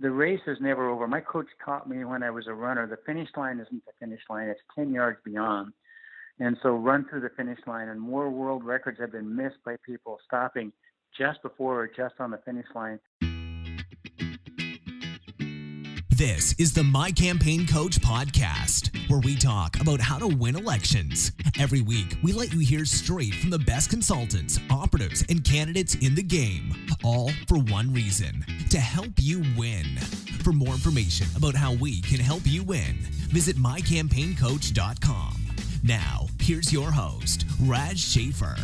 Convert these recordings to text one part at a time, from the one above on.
the race is never over. My coach taught me when I was a runner, the finish line isn't the finish line, it's 10 yards beyond. And so run through the finish line, and more world records have been missed by people stopping just before or just on the finish line. This is the My Campaign Coach podcast, where we talk about how to win elections. Every week, we let you hear straight from the best consultants, operatives, and candidates in the game, all for one reason: to help you win. For more information about how we can help you win, visit mycampaigncoach.com. Now, here's your host, Raj Schaefer.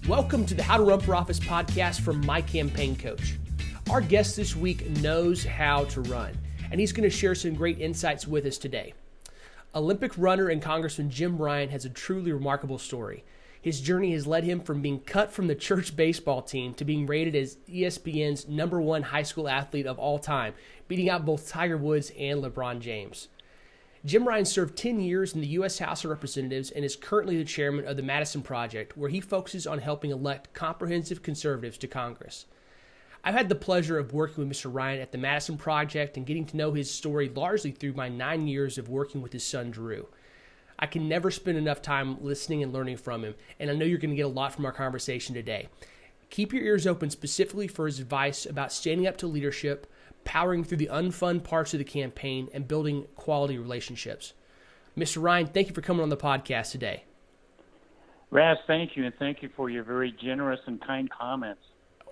Welcome to the How to Run for Office podcast from My Campaign Coach. Our guest this week knows how to run, and he's going to share some great insights with us today. Olympic runner and Congressman Jim Ryun has a truly remarkable story. His journey has led him from being cut from the church baseball team to being rated as ESPN's #1 high school athlete of all time, beating out both Tiger Woods and LeBron James. Jim Ryun served 10 years in the U.S. House of Representatives and is currently the chairman of the Madison Project, where he focuses on helping elect comprehensive conservatives to Congress. I've had the pleasure of working with Mr. Ryun at the Madison Project and getting to know his story largely through my 9 years of working with his son, Drew. I can never spend enough time listening and learning from him, and I know you're going to get a lot from our conversation today. Keep your ears open specifically for his advice about standing up to leadership, powering through the unfun parts of the campaign, and building quality relationships. Mr. Ryun, thank you for coming on the podcast today. Raz, thank you, and thank you for your very generous and kind comments.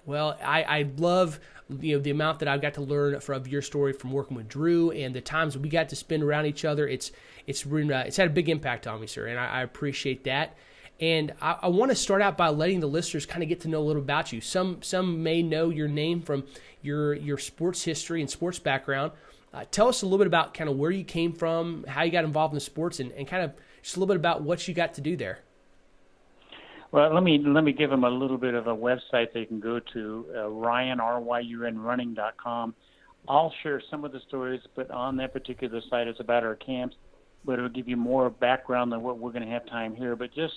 Well, I love the amount that I've got to learn from your story from working with Drew and the times we got to spend around each other. It's had a big impact on me, sir, and I appreciate that. And I want to start out by letting the listeners kind of get to know a little about you. Some may know your name from your sports history and sports background. Tell us a little bit about kind of where you came from, how you got involved in the sports, and kind of just a little bit about what you got to do there. Well, let me give them a little bit of a website they can go to, Ryun, RYUNRunning.com. I'll share some of the stories, but on that particular site it's about our camps, but it'll give you more background than what we're going to have time here. But just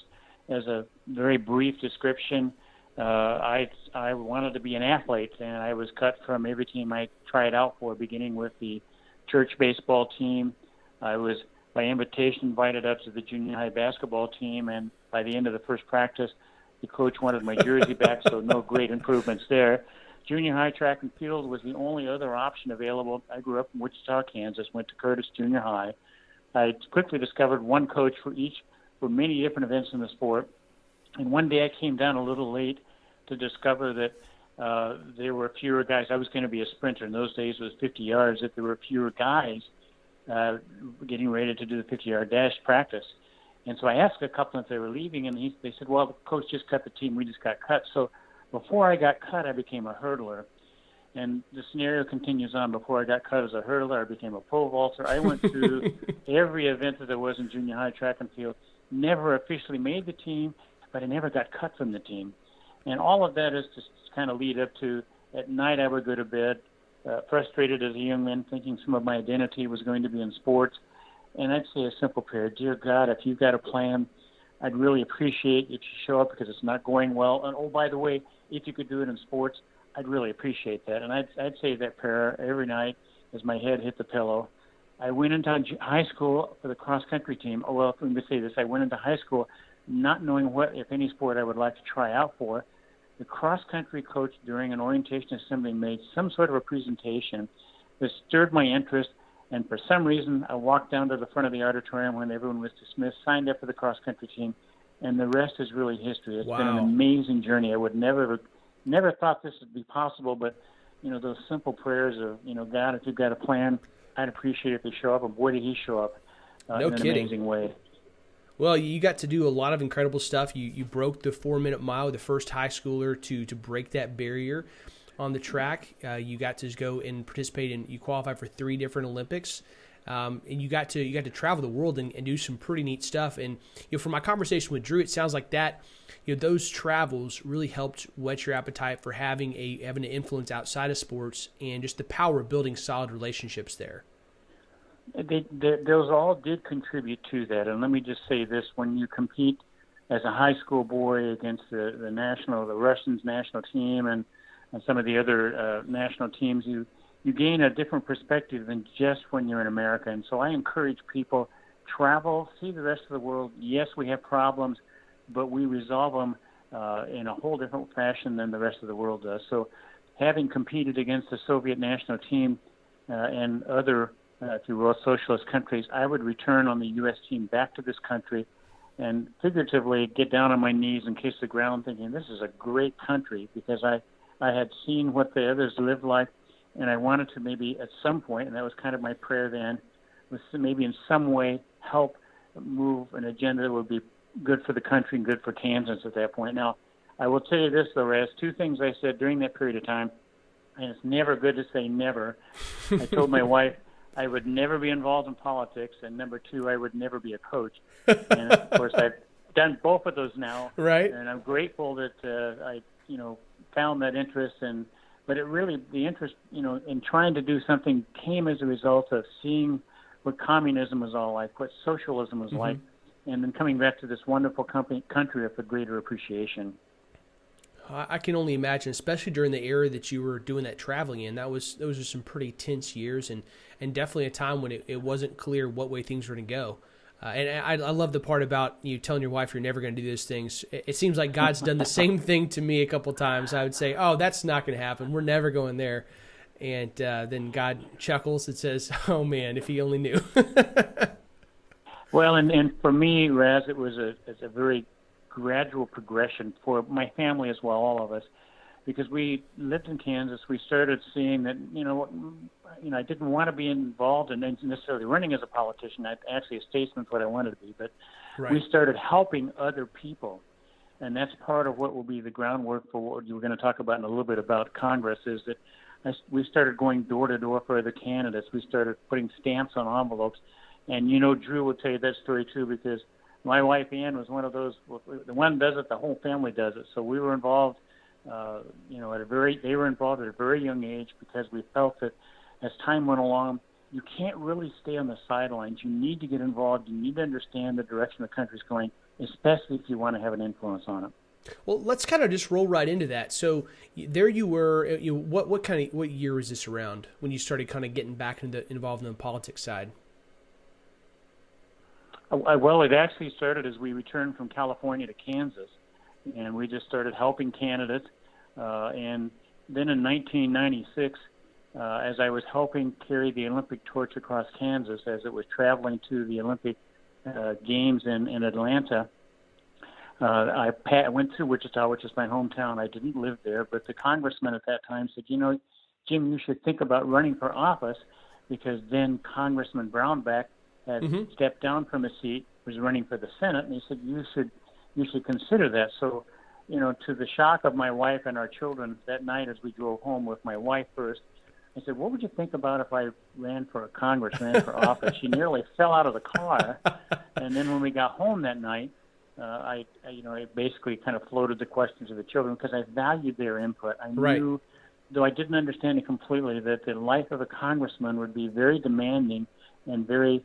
as a very brief description, I wanted to be an athlete, and I was cut from every team I tried out for, beginning with the church baseball team. I was, by invitation, invited up to the junior high basketball team, and by the end of the first practice, the coach wanted my jersey back, so no great improvements there. Junior high track and field was the only other option available. I grew up in Wichita, Kansas, went to Curtis Junior High. I quickly discovered one coach for many different events in the sport. And one day I came down a little late to discover that there were fewer guys. I was going to be a sprinter. In those days it was 50 yards, that there were fewer guys getting ready to do the 50-yard dash practice. And so I asked a couple if they were leaving, and they said, well, the coach just cut the team. We just got cut. So before I got cut, I became a hurdler. And the scenario continues on. Before I got cut as a hurdler, I became a pole vaulter. I went through every event that there was in junior high track and field, never officially made the team, but I never got cut from the team. And all of that is to kind of lead up to, at night I would go to bed, frustrated as a young man, thinking some of my identity was going to be in sports. And I'd say a simple prayer: Dear God, if you've got a plan, I'd really appreciate if you show up because it's not going well. And oh, by the way, if you could do it in sports, I'd really appreciate that. And I'd say that prayer every night as my head hit the pillow. I went into high school for the cross-country team. Oh, well, let me say this. I went into high school not knowing what, if any, sport I would like to try out for. The cross-country coach during an orientation assembly made some sort of a presentation that stirred my interest. And for some reason, I walked down to the front of the auditorium when everyone was dismissed, signed up for the cross-country team, and the rest is really history. It's been an amazing journey. I would never thought this would be possible, but, those simple prayers of, God, if you've got a plan, I'd appreciate it if they show up, and boy, did he show up in an amazing way. Well, you got to do a lot of incredible stuff. You broke the 4-minute mile, the first high schooler to break that barrier on the track. You got to go and participate in. You qualified for 3 different Olympics, and you got to travel the world and do some pretty neat stuff. And from my conversation with Drew, it sounds like that those travels really helped whet your appetite for having an influence outside of sports and just the power of building solid relationships there. Those all did contribute to that. And let me just say this: when you compete as a high school boy against the Russians national team and some of the other national teams, you you gain a different perspective than just when you're in America. And so I encourage people, travel, see the rest of the world. Yes, we have problems, but we resolve them in a whole different fashion than the rest of the world does. So having competed against the Soviet national team and other, if you will, socialist countries, I would return on the U.S. team back to this country and figuratively get down on my knees and kiss the ground thinking, this is a great country, because I had seen what the others lived like, and I wanted to maybe at some point, and that was kind of my prayer then, was to maybe in some way help move an agenda that would be good for the country and good for Kansas at that point. Now, I will tell you this, though, Raz, two things I said during that period of time, and it's never good to say never. I told my wife I would never be involved in politics, and number two, I would never be a coach. And, of course, I've done both of those now. Right. And I'm grateful that I, found that interest. But it really, the interest, in trying to do something came as a result of seeing what communism was all like, what socialism was like, and then coming back to this wonderful country with a greater appreciation. I can only imagine, especially during the era that you were doing that traveling in. Those were some pretty tense years, and definitely a time when it wasn't clear what way things were going to go. And I love the part about you telling your wife you're never going to do those things. It seems like God's done the same thing to me a couple times. I would say, oh, that's not going to happen. We're never going there. And then God chuckles and says, oh, man, if he only knew. Well, and for me, Raz, it's a very gradual progression for my family as well, all of us, because we lived in Kansas. We started seeing that, I didn't want to be involved in necessarily running as a politician. Actually, a statesman's what I wanted to be, but right. We started helping other people. And that's part of what will be the groundwork for what we're going to talk about in a little bit about Congress, is that we started going door to door for other candidates. We started putting stamps on envelopes. And, Drew will tell you that story, too, because my wife, Ann, was one of those, the one does it, the whole family does it. So we were involved, they were involved at a very young age, because we felt that as time went along, you can't really stay on the sidelines. You need to get involved. You need to understand the direction the country's going, especially if you want to have an influence on it. Well, let's kind of just roll right into that. So there you were. What year was this around when you started kind of getting back involved in the politics side? Well, it actually started as we returned from California to Kansas, and we just started helping candidates. And then in 1996, as I was helping carry the Olympic torch across Kansas as it was traveling to the Olympic Games in Atlanta, I went to Wichita, which is my hometown. I didn't live there, but the congressman at that time said, Jim, you should think about running for office, because then Congressman Brownback had stepped down from his seat, was running for the Senate, and he said, you should consider that. So, to the shock of my wife and our children, that night as we drove home with my wife first, I said, what would you think about if I ran for for office? She nearly fell out of the car. And then when we got home that night, I basically kind of floated the question to the children, because I valued their input. I knew, though I didn't understand it completely, that the life of a congressman would be very demanding and very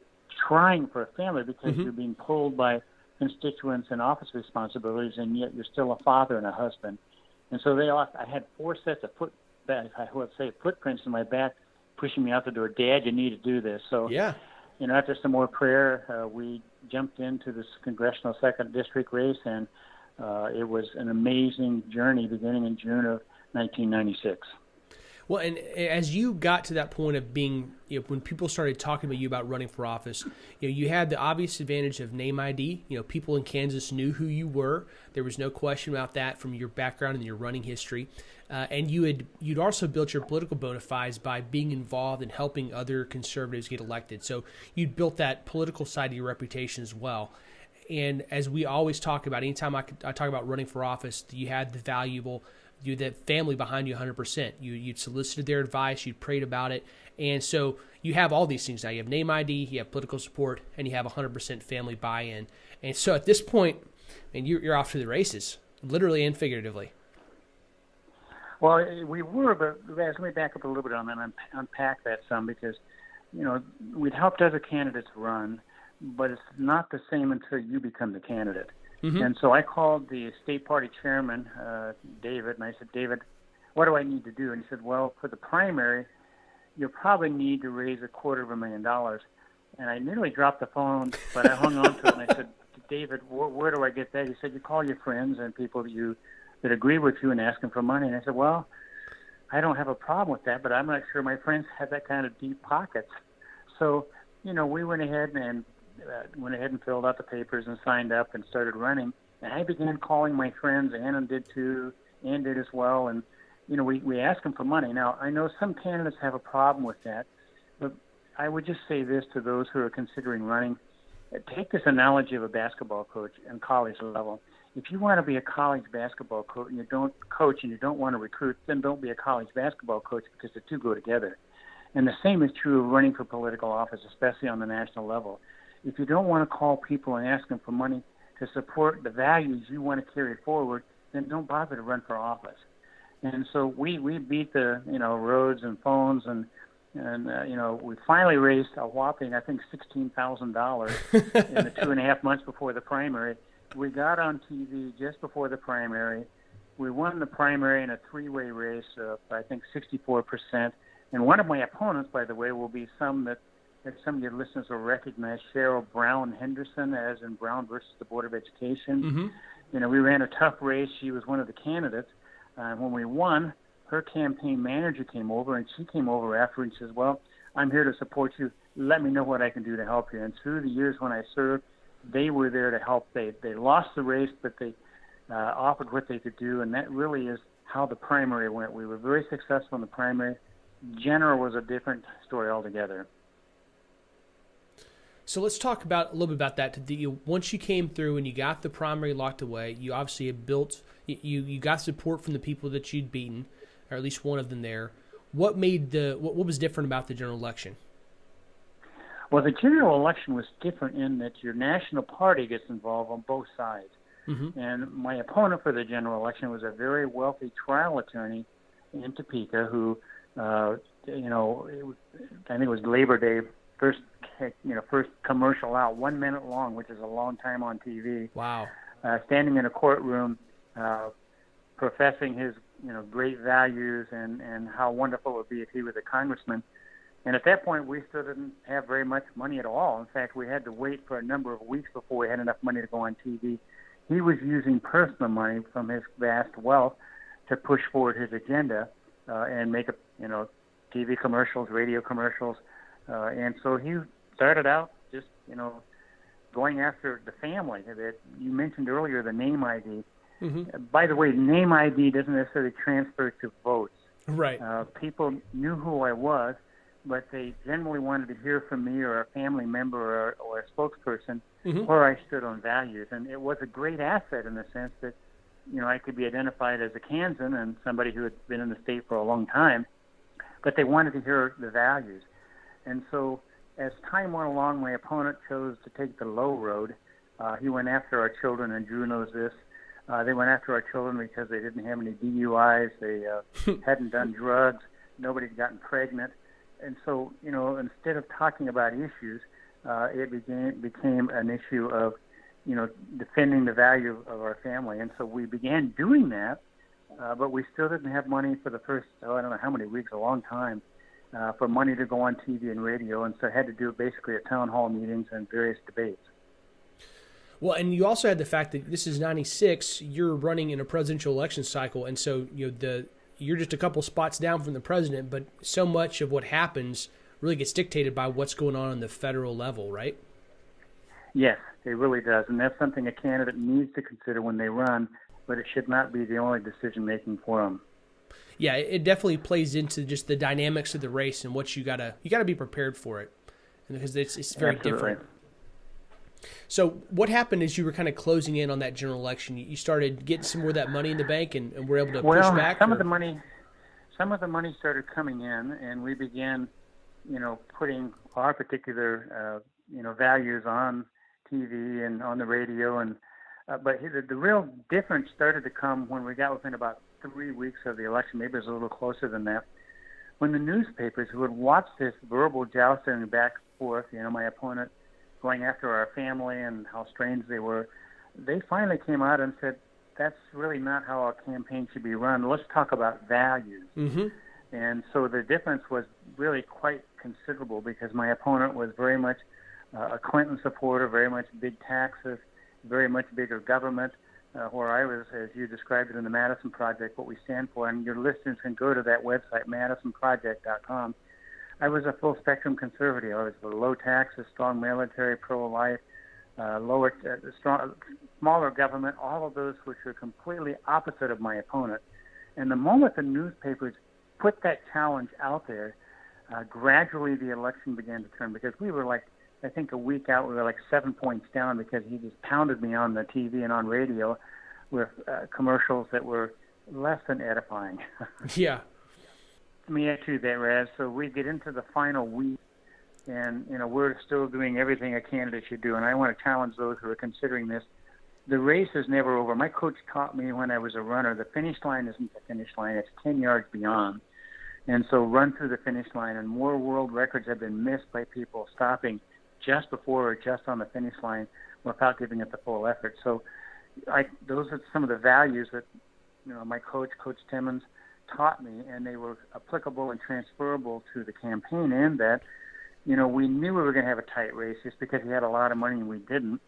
trying for a family, because you're being pulled by constituents and office responsibilities, and yet you're still a father and a husband. And so I had 4 sets of footprints in my back pushing me out the door. Dad, you need to do this. So, after some more prayer, we jumped into this congressional 2nd District race, and it was an amazing journey beginning in June of 1996. Well, and as you got to that point of being, when people started talking about you about running for office, you had the obvious advantage of name ID. People in Kansas knew who you were. There was no question about that from your background and your running history. And you'd also built your political bona fides by being involved in helping other conservatives get elected. So you'd built that political side of your reputation as well. And as we always talk about, anytime I talk about running for office, you had the valuable, that family behind you 100%. You'd solicited their advice, you'd prayed about it. And so you have all these things now. You have name ID, you have political support, and you have 100% family buy-in. And so at this point, you're off to the races, literally and figuratively. Well, we were, but let me back up a little bit on that and unpack that some, because, we'd helped other candidates run, but it's not the same until you become the candidate. And so I called the state party chairman, David, and I said, David, what do I need to do? And he said, well, for the primary, you'll probably need to raise $250,000. And I nearly dropped the phone, but I hung on to it, and I said, David, where do I get that? He said, you call your friends and people that agree with you and ask them for money. And I said, well, I don't have a problem with that, but I'm not sure my friends have that kind of deep pockets. So, we went ahead and filled out the papers and signed up and started running. And I began calling my friends. Anna did too. Ann did as well. And, we asked them for money. Now, I know some candidates have a problem with that, but I would just say this to those who are considering running. Take this analogy of a basketball coach in college level. If you want to be a college basketball coach and you don't want to recruit, then don't be a college basketball coach, because the two go together. And the same is true of running for political office, especially on the national level. If you don't want to call people and ask them for money to support the values you want to carry forward, then don't bother to run for office. And so we beat the roads and phones and we finally raised a whopping, I think, $16,000 in the 2.5 months before the primary. We got on TV just before the primary. We won the primary in a three-way race of, I think, 64%. And one of my opponents, by the way, will be some that some of your listeners will recognize, Cheryl Brown Henderson, as in Brown versus the Board of Education. Mm-hmm. We ran a tough race. She was one of the candidates. When we won, her campaign manager came over, and she came over after and says, well, I'm here to support you. Let me know what I can do to help you. And through the years when I served, they were there to help. They lost the race, but they offered what they could do, and that really is how the primary went. We were very successful in the primary. General was a different story altogether. So let's talk a little bit about that. Once you came through and you got the primary locked away, you obviously had built, you got support from the people that you'd beaten, or at least one of them there. What was different about the general election? Well, the general election was different in that your national party gets involved on both sides. Mm-hmm. And my opponent for the general election was a very wealthy trial attorney in Topeka who, I think it was Labor Day, first commercial out, 1 minute long, which is a long time on TV. Wow. Standing in a courtroom, professing his, great values and how wonderful it would be if he was a congressman. And at that point, we still didn't have very much money at all. In fact, we had to wait for a number of weeks before we had enough money to go on TV. He was using personal money from his vast wealth to push forward his agenda and make TV commercials, radio commercials. And so he started out just, going after the family that you mentioned earlier, the name ID. Mm-hmm. By the way, name ID doesn't necessarily transfer to votes. Right. People knew who I was, but they generally wanted to hear from me or a family member or a spokesperson mm-hmm. where I stood on values. And it was a great asset in the sense that, I could be identified as a Kansan and somebody who had been in the state for a long time, but they wanted to hear the values. And so as time went along, my opponent chose to take the low road. He went after our children, and Drew knows this. They went after our children because they didn't have any DUIs. They hadn't done drugs. Nobody had gotten pregnant. And so, instead of talking about issues, it became an issue of, defending the value of our family. And so we began doing that, but we still didn't have money for the first, I don't know how many weeks, a long time, for money to go on TV and radio. And so I had to do it basically at town hall meetings and various debates. Well, and you also had the fact that this is 96, you're running in a presidential election cycle, and so you're just a couple spots down from the president, but so much of what happens really gets dictated by what's going on the federal level, right? Yes, it really does, and that's something a candidate needs to consider when they run, but it should not be the only decision-making for them. Yeah, it definitely plays into just the dynamics of the race and what you gotta be prepared for it, because it's very Absolutely. Different. So what happened as you were kind of closing in on that general election? You started getting some more of that money in the bank and were able to push back? Some of the money started coming in, and we began, putting our particular, values on TV and on the radio. And but the real difference started to come when we got within about 3 weeks of the election. Maybe it was a little closer than that. When the newspapers who had watched this verbal jousting back and forth, my opponent going after our family and how strange they were, they finally came out and said, that's really not how our campaign should be run. Let's talk about values. Mm-hmm. And so the difference was really quite considerable because my opponent was very much a Clinton supporter, very much big taxes, very much bigger government, where I was, as you described it in the Madison Project, what we stand for. And your listeners can go to that website, madisonproject.com. I was a full-spectrum conservative. I was for low taxes, strong military, pro-life, smaller government, all of those which were completely opposite of my opponent. And the moment the newspapers put that challenge out there, gradually the election began to turn because we were like, I think a week out, we were like 7 points down because he just pounded me on the TV and on radio with commercials that were less than edifying. Yeah. Let me add to that, Raz. So we get into the final week, and we're still doing everything a candidate should do. And I want to challenge those who are considering this. The race is never over. My coach taught me when I was a runner, the finish line isn't the finish line; it's 10 yards beyond. And so run through the finish line. And more world records have been missed by people stopping just before or just on the finish line without giving it the full effort. So those are some of the values that my coach, Coach Timmons, taught me, and they were applicable and transferable to the campaign in that, we knew we were going to have a tight race just because he had a lot of money and we didn't.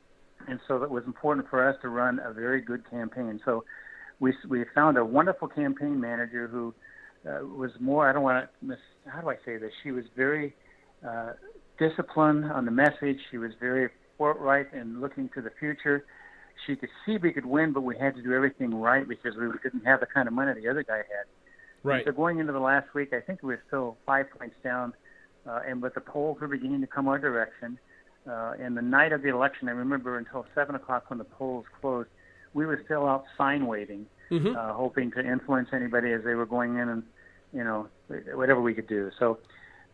And so it was important for us to run a very good campaign. So we found a wonderful campaign manager who was more, how do I say this? She was very disciplined on the message. She was very forthright in looking to the future. She could see we could win, but we had to do everything right because we didn't have the kind of money the other guy had. Right. So going into the last week, I think we were still 5 points down, but the polls were beginning to come our direction. And the night of the election, I remember until 7 o'clock when the polls closed, we were still out sign waving, hoping to influence anybody as they were going in and, whatever we could do. So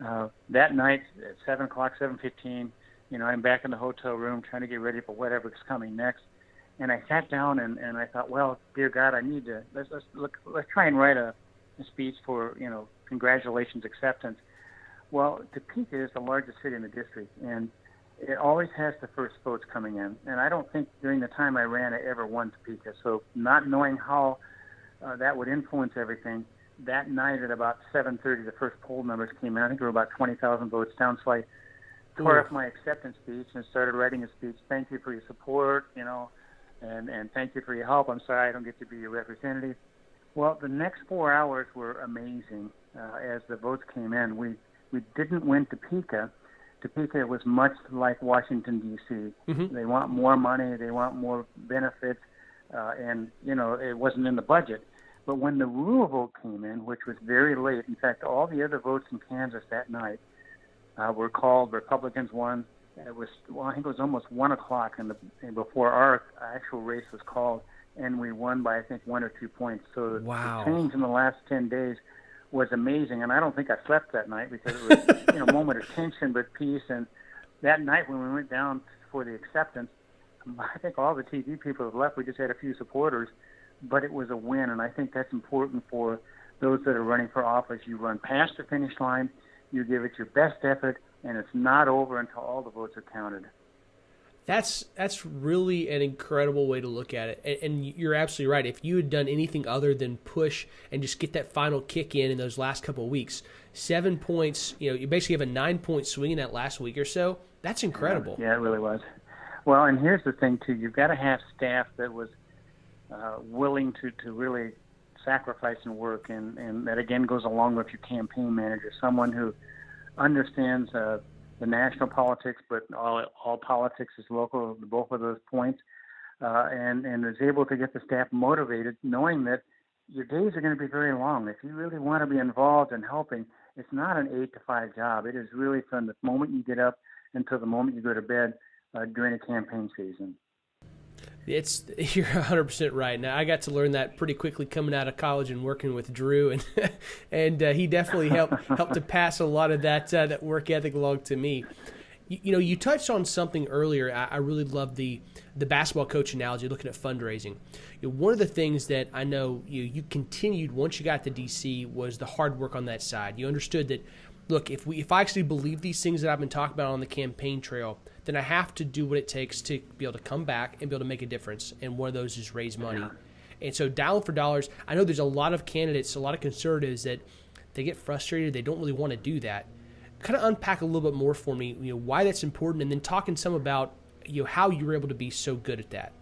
that night at 7 o'clock, 7:15, I'm back in the hotel room trying to get ready for whatever's coming next. And I sat down and I thought, well, dear God, I need to, let's try and write a speech for, congratulations, acceptance. Well, Topeka is the largest city in the district, and it always has the first votes coming in. And I don't think during the time I ran I ever won Topeka. So not knowing how that would influence everything, that night at about 7:30, the first poll numbers came in. I think there were about 20,000 votes down. So I tore up my acceptance speech and started writing a speech. Thank you for your support, and thank you for your help. I'm sorry I don't get to be your representative. Well, the next 4 hours were amazing as the votes came in. We didn't win Topeka. Topeka was much like Washington, D.C. They want more money. They want more benefits. And, it wasn't in the budget. But when the rule vote came in, which was very late, in fact, all the other votes in Kansas that night were called. Republicans won. It was, I think it was almost 1 o'clock before our actual race was called. And we won by, I think, 1 or 2 points. So wow. The change in the last 10 days was amazing. And I don't think I slept that night because it was a moment of tension but peace. And that night when we went down for the acceptance, I think all the TV people have left. We just had a few supporters. But it was a win. And I think that's important for those that are running for office. You run past the finish line. You give it your best effort. And it's not over until all the votes are counted. That's really an incredible way to look at it. And you're absolutely right. If you had done anything other than push and just get that final kick in those last couple of weeks, 7 points, you basically have a 9-point swing in that last week or so. That's incredible. Yeah, it really was. Well, and here's the thing, too. You've got to have staff that was willing to really sacrifice and work. And that, again, goes along with your campaign manager, someone who understands the national politics, but all politics is local, both of those points, and is able to get the staff motivated, knowing that your days are going to be very long. If you really want to be involved in helping, it's not an 8 to 5 job. It is really from the moment you get up until the moment you go to bed during a campaign season. You're 100% right. Now, I got to learn that pretty quickly coming out of college and working with Drew, and he definitely helped to pass a lot of that work ethic along to me. You touched on something earlier. I really love the basketball coach analogy, looking at fundraising. One of the things that I know you continued once you got to D.C. was the hard work on that side. You understood that, look, if I actually believe these things that I've been talking about on the campaign trail, then I have to do what it takes to be able to come back and be able to make a difference. And one of those is raise money. And so dollar for dollars, I know there's a lot of candidates, a lot of conservatives that they get frustrated. They don't really want to do that. Kind of unpack a little bit more for me, why that's important, and then talking some about, how you were able to be so good at that.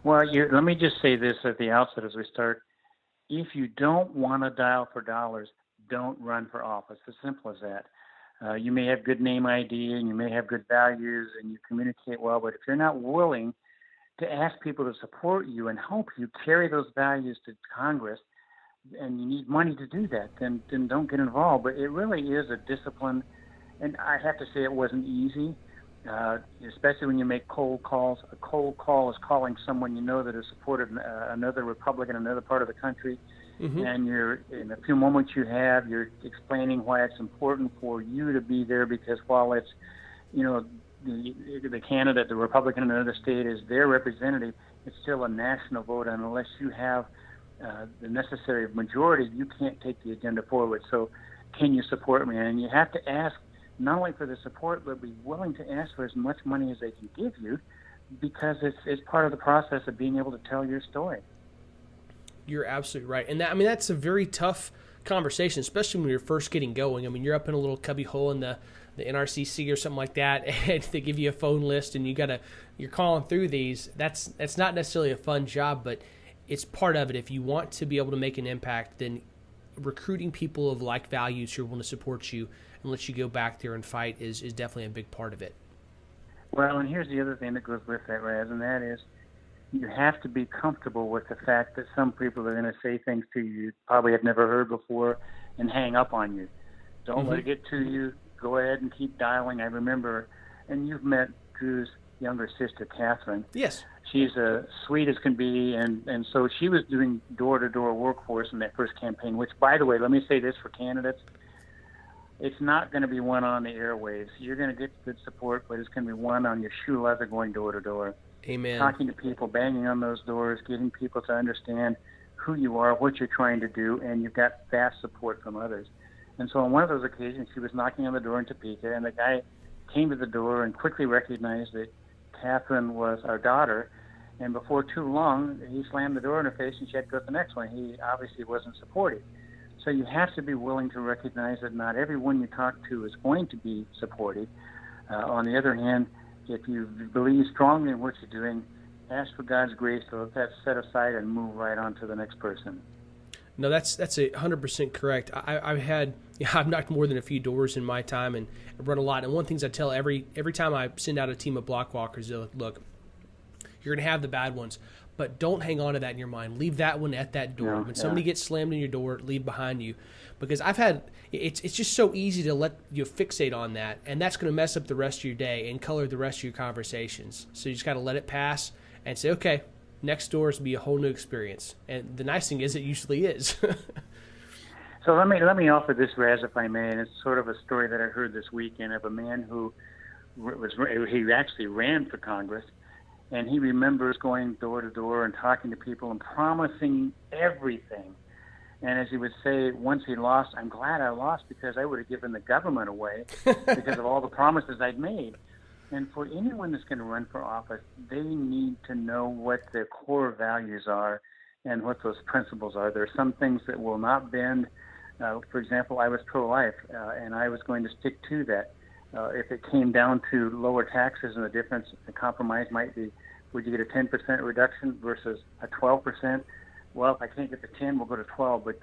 Well, let me just say this at the outset as we start. If you don't want to dial for dollars, don't run for office. As simple as that. You may have good name ID and you may have good values and you communicate well, but if you're not willing to ask people to support you and help you carry those values to Congress, and you need money to do that, then don't get involved. But it really is a discipline, and I have to say it wasn't easy, especially when you make cold calls. A cold call is calling someone that has supported another Republican in another part of the country, and you're in a few moments you're explaining why it's important for you to be there, because while it's, the candidate, the Republican in another state is their representative, it's still a national vote, and unless you have the necessary majority, you can't take the agenda forward. So can you support me? And you have to ask not only for the support, but be willing to ask for as much money as they can give you, because it's part of the process of being able to tell your story. You're absolutely right. And that's a very tough conversation, especially when you're first getting going. You're up in a little cubby hole in the NRCC or something like that, and they give you a phone list and you're calling through these. That's not necessarily a fun job, but it's part of it. If you want to be able to make an impact, then recruiting people of like values who are willing to support you and let you go back there and fight is definitely a big part of it. Well, and here's the other thing that goes with that, Raz, and that is you have to be comfortable with the fact that some people are going to say things to you probably have never heard before and hang up on you. Don't let it get to you. Go ahead and keep dialing. I remember, and you've met Drew's younger sister, Catherine. Yes. She's sweet as can be, and so she was doing door-to-door work for us in that first campaign, which, by the way, let me say this for candidates. It's not going to be one on the airwaves. You're going to get good support, but it's going to be one on your shoe leather going door-to-door. Amen. Talking to people, banging on those doors, getting people to understand who you are, what you're trying to do, and you've got vast support from others. And so on one of those occasions, she was knocking on the door in Topeka, and the guy came to the door and quickly recognized that Catherine was our daughter, and before too long, he slammed the door in her face and she had to go to the next one. He obviously wasn't supportive. So you have to be willing to recognize that not everyone you talk to is going to be supportive. On the other hand, if you believe strongly in what you're doing, ask for God's grace to let that set aside and move right on to the next person. No, that's 100% correct. I've knocked more than a few doors in my time and run a lot. And one of the things I tell every time I send out a team of block walkers, look, you're going to have the bad ones, but don't hang on to that in your mind. Leave that one at that door. When somebody gets slammed in your door, leave behind you. Because it's just so easy to let you fixate on that, and that's going to mess up the rest of your day and color the rest of your conversations. So you just got to let it pass and say, okay, next door is to be a whole new experience. And the nice thing is it usually is. So let me offer this, Raz, if I may, and it's sort of a story that I heard this weekend of a man who he actually ran for Congress, and he remembers going door to door and talking to people and promising everything. And as he would say, once he lost, I'm glad I lost because I would have given the government away because of all the promises I'd made. And for anyone that's going to run for office, they need to know what their core values are and what those principles are. There are some things that will not bend. For example, I was pro-life, and I was going to stick to that. If it came down to lower taxes and the difference, the compromise might be, would you get a 10% reduction versus a 12%? Well, if I can't get the 10, we'll go to 12. But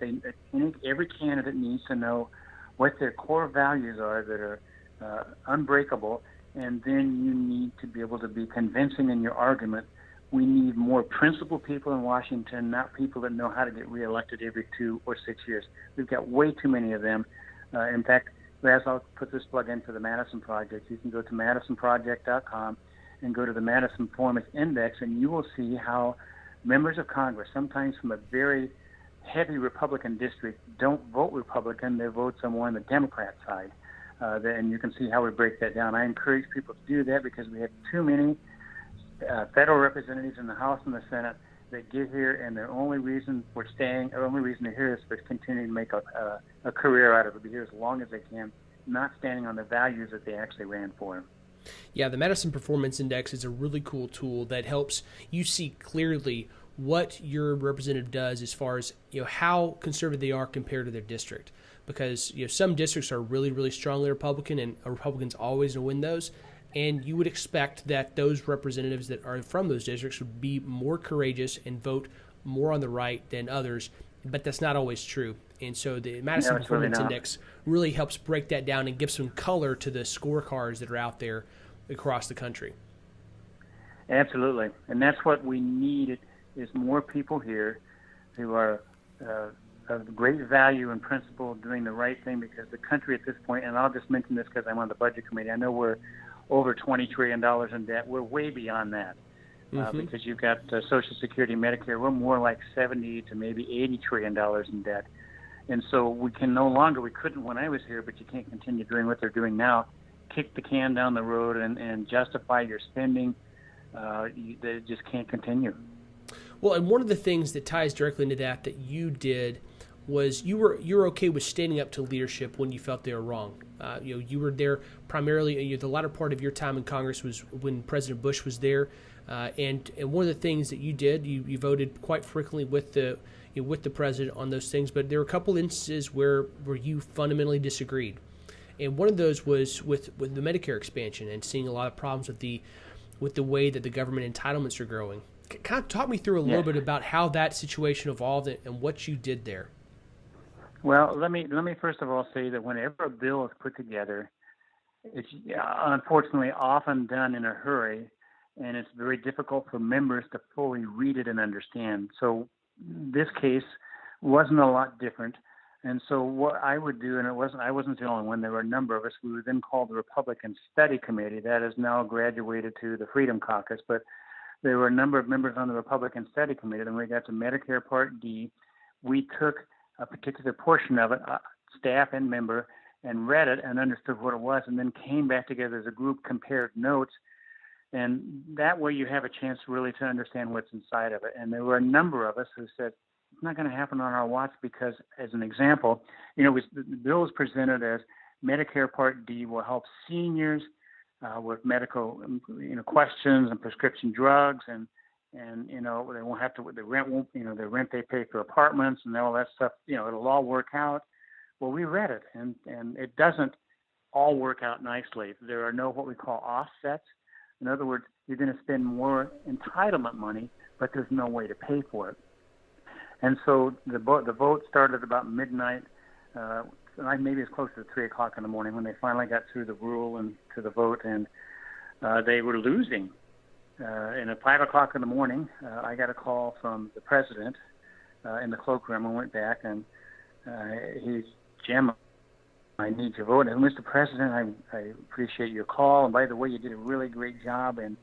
every candidate needs to know what their core values are that are unbreakable, and then you need to be able to be convincing in your argument. We need more principled people in Washington, not people that know how to get reelected every 2 or 6 years. We've got way too many of them. In fact, Raz, I'll put this plug in for the Madison Project. You can go to madisonproject.com and go to the Madison Performance Index, and you will see how members of Congress, sometimes from a very heavy Republican district, don't vote Republican. They vote somewhere on the Democrat side. And you can see how we break that down. I encourage people to do that because we have too many federal representatives in the House and the Senate that get here, and their only reason for staying, or only reason they're here is for continuing to make a career out of it, be here as long as they can, not standing on the values that they actually ran for. Yeah, the Madison Performance Index is a really cool tool that helps you see clearly what your representative does as far as how conservative they are compared to their district, because some districts are really, really strongly Republican, and a Republican's always going to win those, and you would expect that those representatives that are from those districts would be more courageous and vote more on the right than others, but that's not always true. And so the Madison Performance Index really helps break that down and give some color to the scorecards that are out there across the country. Absolutely, and that's what we need, is more people here who are of great value and principle, doing the right thing, because the country at this point, and I'll just mention this because I'm on the budget committee, I know we're over $20 trillion in debt. We're way beyond that. Because you've got Social Security, Medicare, we're more like 70 to maybe $80 trillion in debt. And so we can no longer, we couldn't when I was here, but you can't continue doing what they're doing now, kick the can down the road and justify your spending. They just can't continue. Well, and one of the things that ties directly into that you did was you were okay with standing up to leadership when you felt they were wrong. You were there primarily, the latter part of your time in Congress was when President Bush was there. And one of the things that you did, you voted quite frequently with the president on those things, but there were a couple instances where you fundamentally disagreed. And one of those was with the Medicare expansion and seeing a lot of problems with the way that the government entitlements are growing. Kind of talk me through a little bit about how that situation evolved and what you did there. Well, let me first of all say that whenever a bill is put together, it's unfortunately often done in a hurry, and it's very difficult for members to fully read it and understand. So this case wasn't a lot different. And so what I would do, and I wasn't the only one, there were a number of us, we were then called the Republican Study Committee. That has now graduated to the Freedom Caucus, but there were a number of members on the Republican Study Committee. Then we got to Medicare Part D. We took a particular portion of it, staff and member, and read it and understood what it was, and then came back together as a group, compared notes. And that way you have a chance really to understand what's inside of it. And there were a number of us who said, it's not going to happen on our watch because, as an example, the bill was presented as Medicare Part D will help seniors with medical, questions and prescription drugs, and they won't have to, the rent won't, the rent they pay for apartments and all that stuff, it'll all work out. Well, we read it, and it doesn't all work out nicely. There are no what we call offsets. In other words, you're going to spend more entitlement money, but there's no way to pay for it. And so the vote started about midnight, maybe as close to 3 o'clock in the morning when they finally got through the rule and to the vote, and they were losing. And at 5 o'clock in the morning, I got a call from the president in the cloakroom. I went back, and he's, Jim, I need your vote. And Mr. President, I appreciate your call. And by the way, you did a really great job in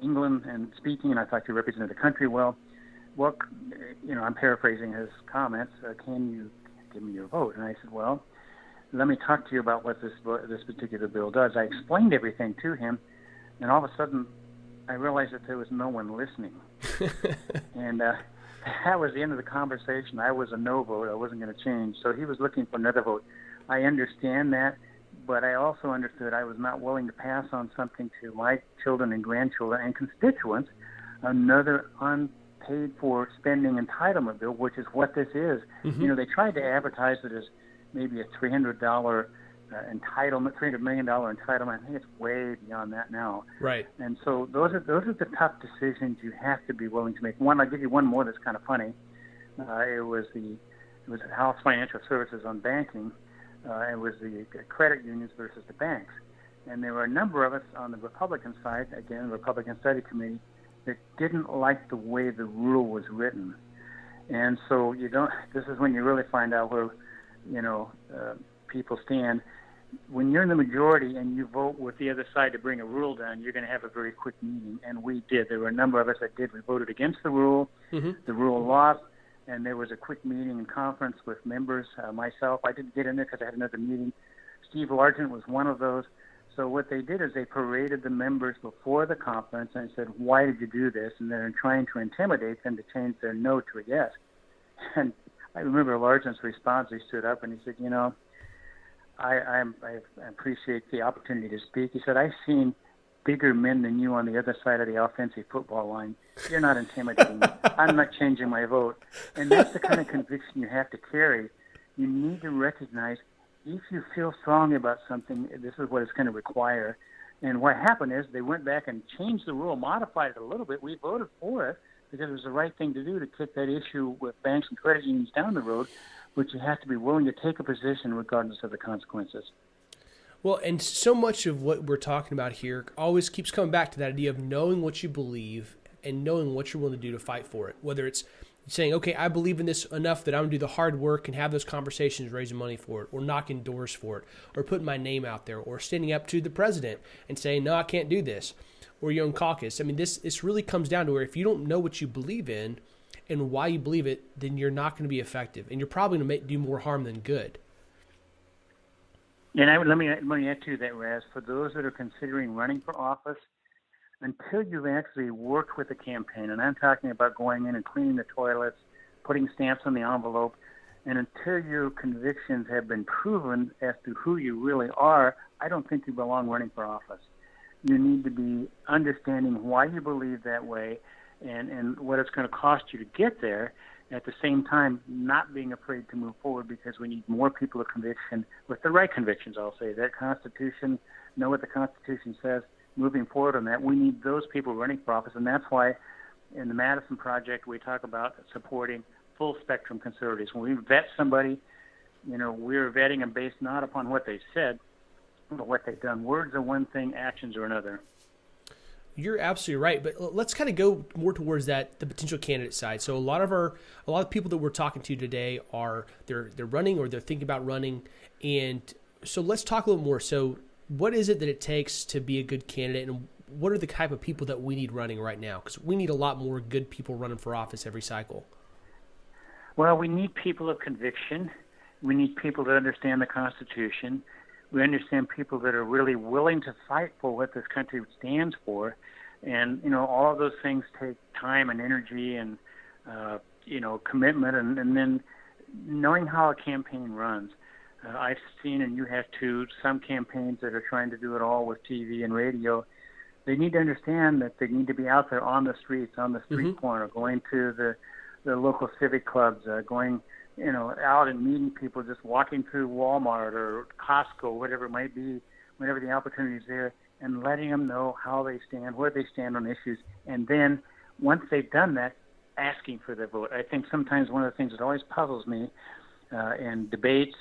England and speaking, and I thought you represented the country well. Well, I'm paraphrasing his comments. Can you give me your vote? And I said, well, let me talk to you about what this particular bill does. I explained everything to him, and all of a sudden, I realized that there was no one listening. And that was the end of the conversation. I was a no vote. I wasn't going to change. So he was looking for another vote. I understand that, but I also understood I was not willing to pass on something to my children and grandchildren and constituents, another unpaid for spending entitlement bill, which is what this is. Mm-hmm. They tried to advertise it as maybe a $300 entitlement, $300 million entitlement. I think it's way beyond that now. Right. And so those are the tough decisions you have to be willing to make. One, I'll give you one more that's kind of funny. It was House Financial Services on banking. It was the credit unions versus the banks. And there were a number of us on the Republican side, again, the Republican Study Committee, that didn't like the way the rule was written. And so this is when you really find out where, people stand. When you're in the majority and you vote with the other side to bring a rule down, you're going to have a very quick meeting. And we did. There were a number of us that did. We voted against the rule. Mm-hmm. The rule lost. And there was a quick meeting and conference with members. Myself, I didn't get in there because I had another meeting. Steve Largent was one of those. So what they did is they paraded the members before the conference and said, why did you do this? And they're trying to intimidate them to change their no to a yes. And I remember Largent's response. He stood up and he said, I appreciate the opportunity to speak. He said, I've seen bigger men than you on the other side of the offensive football line. You're not intimidating me. I'm not changing my vote. And that's the kind of conviction you have to carry. You need to recognize if you feel strongly about something, this is what it's going to require. And what happened is they went back and changed the rule, modified it a little bit. We voted for it because it was the right thing to do to kick that issue with banks and credit unions down the road, but you have to be willing to take a position regardless of the consequences. Well, and so much of what we're talking about here always keeps coming back to that idea of knowing what you believe and knowing what you're willing to do to fight for it. Whether it's saying, okay, I believe in this enough that I'm going to do the hard work and have those conversations, raising money for it, or knocking doors for it, or putting my name out there, or standing up to the president and saying, no, I can't do this, or your own caucus. I mean, this really comes down to where if you don't know what you believe in and why you believe it, then you're not going to be effective, and you're probably going to do more harm than good. And let me add to that, Raz. For those that are considering running for office, until you've actually worked with the campaign, and I'm talking about going in and cleaning the toilets, putting stamps on the envelope, and until your convictions have been proven as to who you really are, I don't think you belong running for office. You need to be understanding why you believe that way and what it's going to cost you to get there. At the same time, not being afraid to move forward, because we need more people of conviction with the right convictions, I'll say. That Constitution, know what the Constitution says, moving forward on that. We need those people running for office, and that's why in the Madison Project we talk about supporting full-spectrum conservatives. When we vet somebody, we're vetting them based not upon what they said, but what they've done. Words are one thing, actions are another. You're absolutely right, but let's kind of go more towards the potential candidate side. So a lot of people that we're talking to today they're running or they're thinking about running, and so let's talk a little more. So what is it that it takes to be a good candidate, and what are the type of people that we need running right now? Because we need a lot more good people running for office every cycle. Well, we need people of conviction. We need people that understand the Constitution. We understand people that are really willing to fight for what this country stands for. And, all of those things take time and energy and, commitment and then knowing how a campaign runs. I've seen, and you have too, some campaigns that are trying to do it all with TV and radio. They need to understand that they need to be out there on the streets, on the street corner, going to the local civic clubs, going out and meeting people, just walking through Walmart or Costco, whatever it might be, whenever the opportunity is there, and letting them know how they stand, where they stand on issues. And then once they've done that, asking for their vote. I think sometimes one of the things that always puzzles me in debates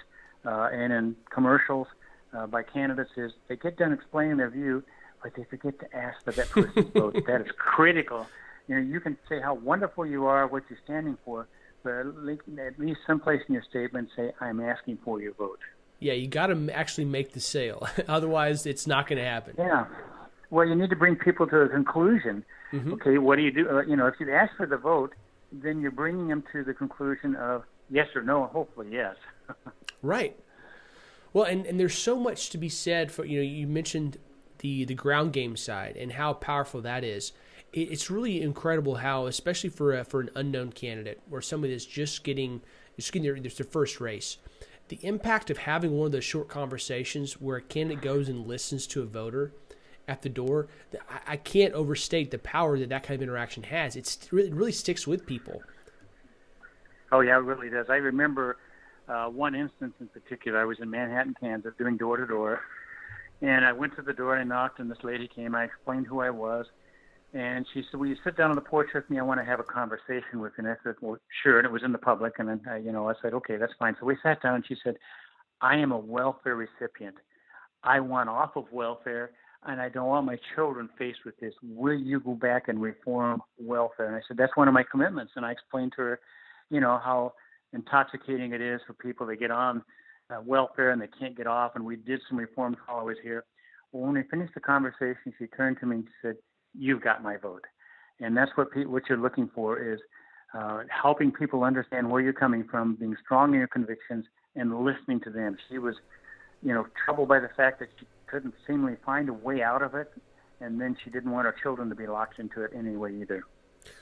and in commercials by candidates is they get done explaining their view, but they forget to ask for that person's vote. That is critical. You can say how wonderful you are, what you're standing for, but at least someplace in your statement say, I'm asking for your vote. Yeah, you got to actually make the sale. Otherwise, it's not going to happen. Yeah. Well, you need to bring people to a conclusion. Okay, what do you do? If you ask for the vote, then you're bringing them to the conclusion of yes or no, hopefully yes. Right. Well, and there's so much to be said for, you mentioned the ground game side and how powerful that is. It's really incredible how, especially for an unknown candidate or somebody that's just getting their first race, the impact of having one of those short conversations where a candidate goes and listens to a voter at the door, I can't overstate the power that kind of interaction has. It really sticks with people. Oh, yeah, it really does. I remember one instance in particular. I was in Manhattan, Kansas, doing door-to-door, and I went to the door and I knocked, and this lady came. I explained who I was. And she said, will you sit down on the porch with me? I want to have a conversation with you. And I said, well, sure. And it was in the public. And then, I said, okay, that's fine. So we sat down and she said, I am a welfare recipient. I want off of welfare and I don't want my children faced with this. Will you go back and reform welfare? And I said, that's one of my commitments. And I explained to her, how intoxicating it is for people to get on welfare and they can't get off. And we did some reforms while I was here. Well, when we finished the conversation, she turned to me and she said, you've got my vote. And that's what you're looking for is helping people understand where you're coming from, being strong in your convictions, and listening to them. She was, troubled by the fact that she couldn't seemingly find a way out of it, and then she didn't want her children to be locked into it anyway either.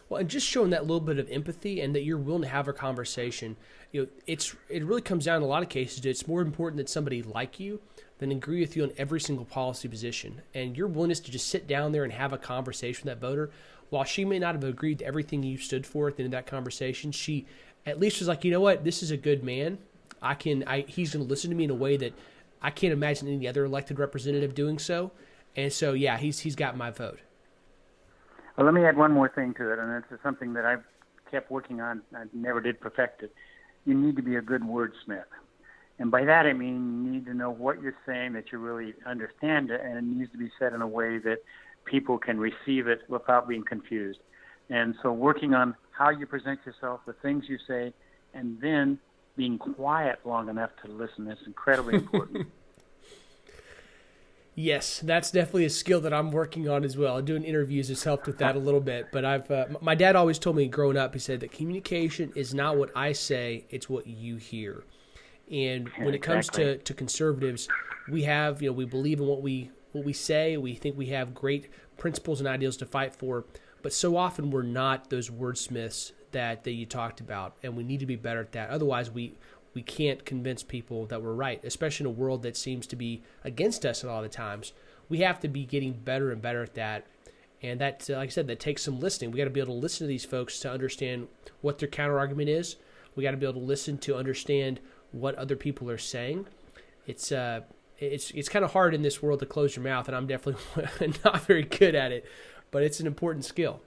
Well, and just showing that little bit of empathy and that you're willing to have a conversation, it really comes down in a lot of cases to it's more important that somebody like you than agree with you on every single policy position. And your willingness to just sit down there and have a conversation with that voter, while she may not have agreed to everything you stood for at the end of that conversation, she at least was like, you know what, this is a good man. He's going to listen to me in a way that I can't imagine any other elected representative doing so. And so, yeah, he's got my vote. Well, let me add one more thing to it, and it's something that I've kept working on. I never did perfect it. You need to be a good wordsmith. And by that, I mean you need to know what you're saying, that you really understand it, and it needs to be said in a way that people can receive it without being confused. And so working on how you present yourself, the things you say, and then being quiet long enough to listen is incredibly important. Yes, that's definitely a skill that I'm working on as well. Doing interviews has helped with that a little bit. But my dad always told me growing up, he said that communication is not what I say, it's what you hear. And when it comes to conservatives, we believe in what we say. We think we have great principles and ideals to fight for. But so often we're not those wordsmiths that you talked about, and we need to be better at that. Otherwise, we can't convince people that we're right, especially in a world that seems to be against us a lot of the times. We have to be getting better and better at that. And that, like I said, that takes some listening. We got to be able to listen to these folks to understand what their counter-argument is. We got to be able to listen to understand what other people are saying. It's kind of hard in this world to close your mouth, and I'm definitely not very good at it, but it's an important skill.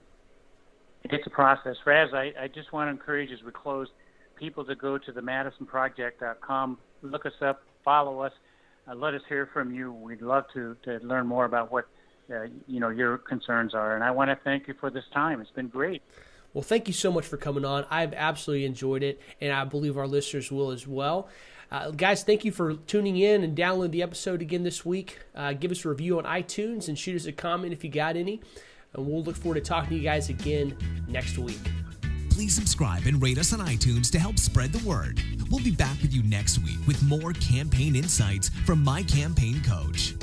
It's a process. Raz, I just want to encourage, as we close, people to go to themadisonproject.com, look us up, follow us, let us hear from you. We'd love to learn more about what your concerns are. And I want to thank you for this time. It's been great. Well, thank you so much for coming on. I've absolutely enjoyed it, and I believe our listeners will as well. Guys, thank you for tuning in and downloading the episode again this week. Give us a review on iTunes and shoot us a comment if you got any. And we'll look forward to talking to you guys again next week. Please subscribe and rate us on iTunes to help spread the word. We'll be back with you next week with more campaign insights from My Campaign Coach.